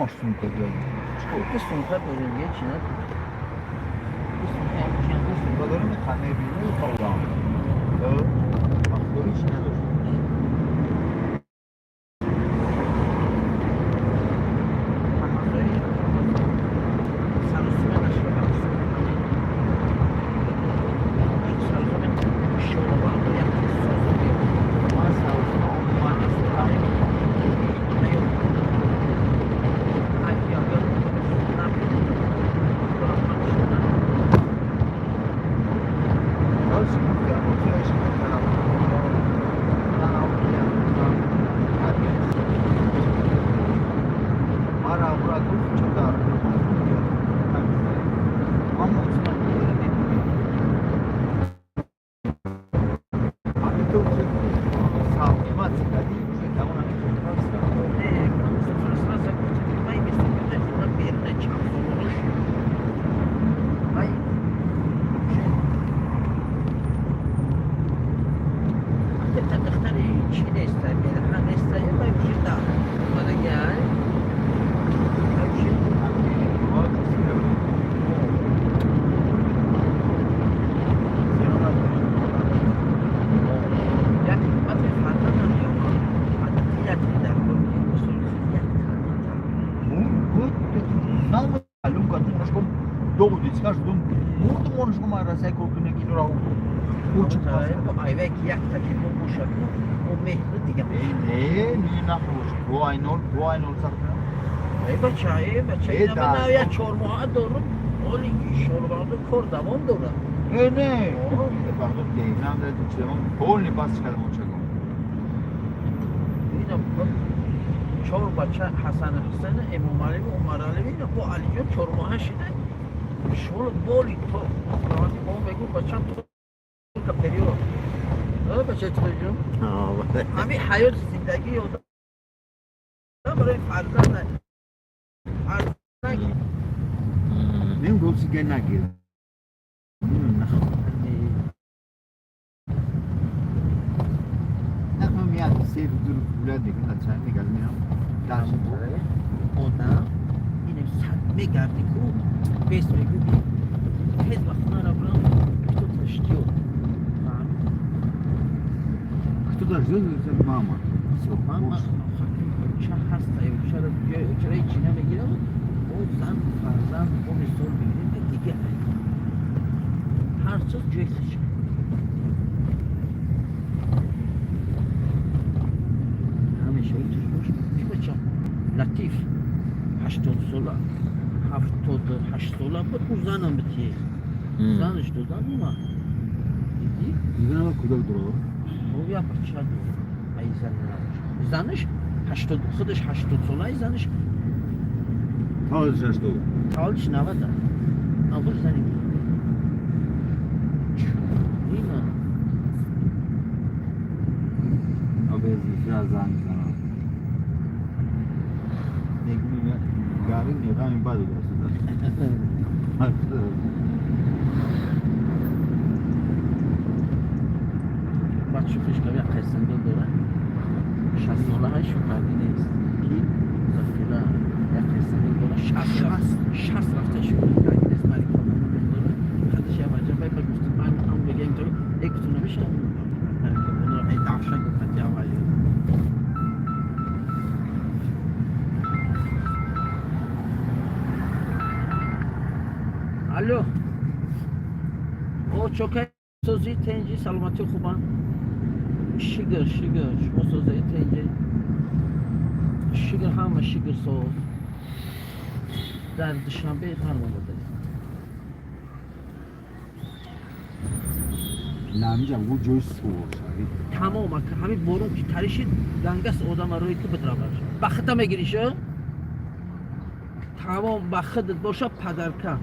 Masz sumkę Ty sumka powinien mieć, nie? Sumkalarını kanayabiliyor falan. Bakları içine dur. доводи, скажу, мурду можеш го май разай колко не ги нора учи По айвек як таки по мушаку, о мехли дига. не нахуш, бо айнол сарфа. بچه ای اینا در. من یا چهارماه دارم ولی شلوارد کار دوام دارم نه pardon دیگران داره تو چه کلی پاس کردم چگاه اینا چهار بچه حسن امام علی و عمر علی اینا با علی جان چهارماه شده شل بالی تو ما بگو بچه تو کپریو بچه تو جون همین حیات زندگی یاد برای فرزند نیم روزی که نگیر نکنم یاد سه دور پوله دیگه نچه میگل میام درشم چرا آدم اینم صد میگردی که بیس میگو هیچ وقت نرابرم تو تشتیو Кто даже это мама. ماما چه هست چرا هیچی نمیگیرم او زن فرزند او مثال بگیریم دیگه هر چیز جوی خشم همیشه اینطور باش این بچه لطیف 80 ساله 78 ساله بود او زنم بتیه زنش دو زن اومد دیدی؟ دیگه نما کدام درو؟ او یا بچه دو ای زن زنش 80 خودش 80 ساله زنش Tağız yaşta o. Talış nava da. Avur zani. Nina. Abi biraz zangi sana. Negmi ya. Garin ne gamin badu da size. Bak şu fışka bir kayısında dora. Şasola hay şu kardiniz. Ki zafira ya kayısında dora. Şas rafta şu kardiniz mali kalmanı dora. Hadi şey yapacağım. Ben gustum ben am begin to. Ek tuna bir şey. Bunu ay tavşan gufat ya var. Alo. O çok sözü tenci salmatı kuban. Sugar. O sözü tenci. Sugar hamma sugar sos. در دوشنبه خانم آمده نمی‌جام او جوش سوور شدی. تمام همین برون که تریشی دنگس آدم روی تو بدرابرش بخت میگیریشو تمام بختت باشه پدرکم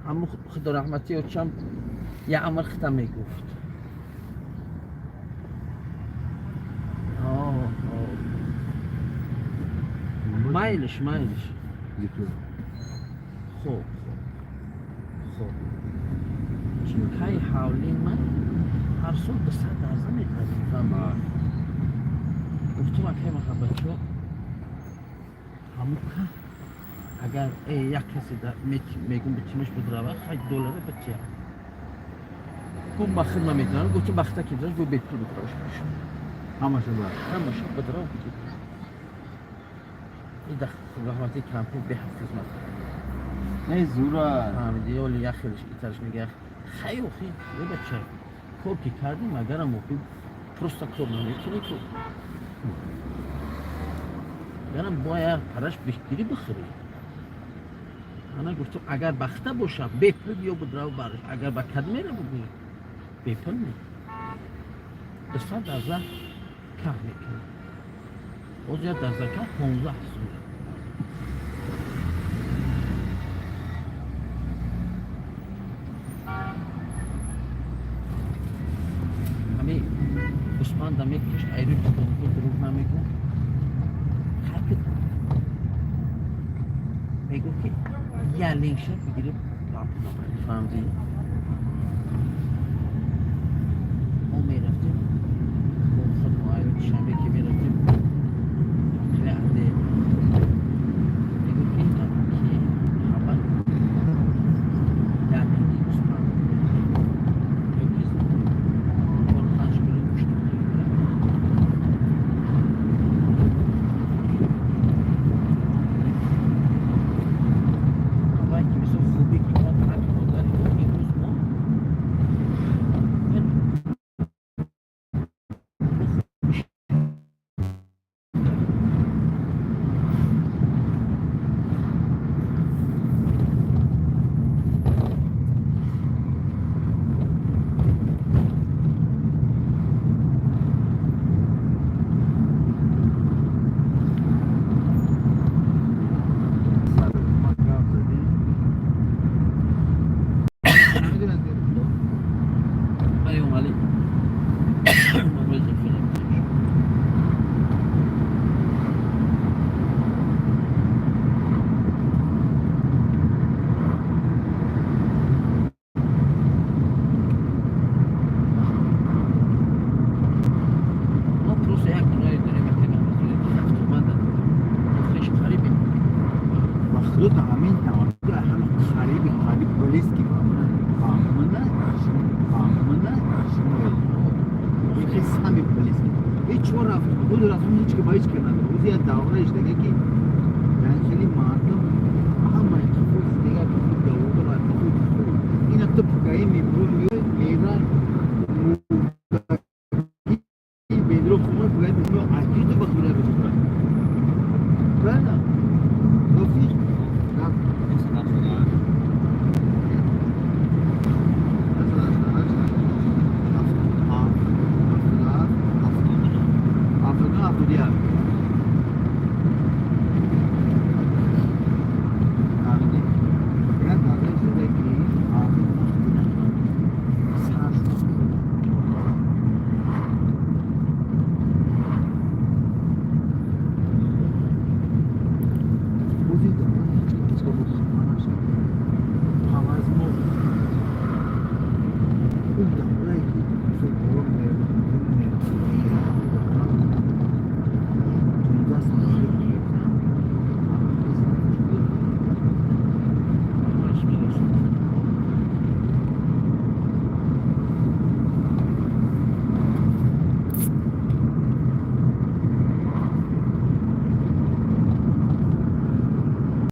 همون خدا رحمتی و چم یه عمر ختم میگفت مایلش Yıkıyor. خوب چیکای حوالی من هر سال 200,000 میخوام گفتم که محبت شو همون که اگر یک کسی در میگم بچیمش بدراوه $5 بچه گفتم بخیر من میدونم گفتم بخته که داشت گفت بیت پول بکراش باشه همش بدراو بگید این دخل رحمتی کمپین به حفظ مثلا نه زورا. فهمیدی ولی یه خیلیش ایترش میگه خیلی یه بچه کار که کردیم اگر هم موقعی پروستا کار نمیتونی تو اگر هم باید پرش بهتری بخری انا گفتم اگر بخته باشم بپل بیا بدراو برش اگر با کدمه رو بگوی بپل می 200,000 کم میکنه او زیاد در زکر 15 سوره همه عثمان دمیک کش ایرون تو دروغ نمیگو خرکت میگو که یه لینک شد بگیره لامپ نامه فهمدی ما میرفتیم خود ما ایرون شنبه که میرفتیم خیلی میگو که اینجا که حبت در میدی عثمان خود همین نوارده همه خریب پلیس کی فهمونه یکی سمی پلیس هیچ ور رفت بود رفتم هیچ که با هیچ که نداره روزی از دورهش دیگه که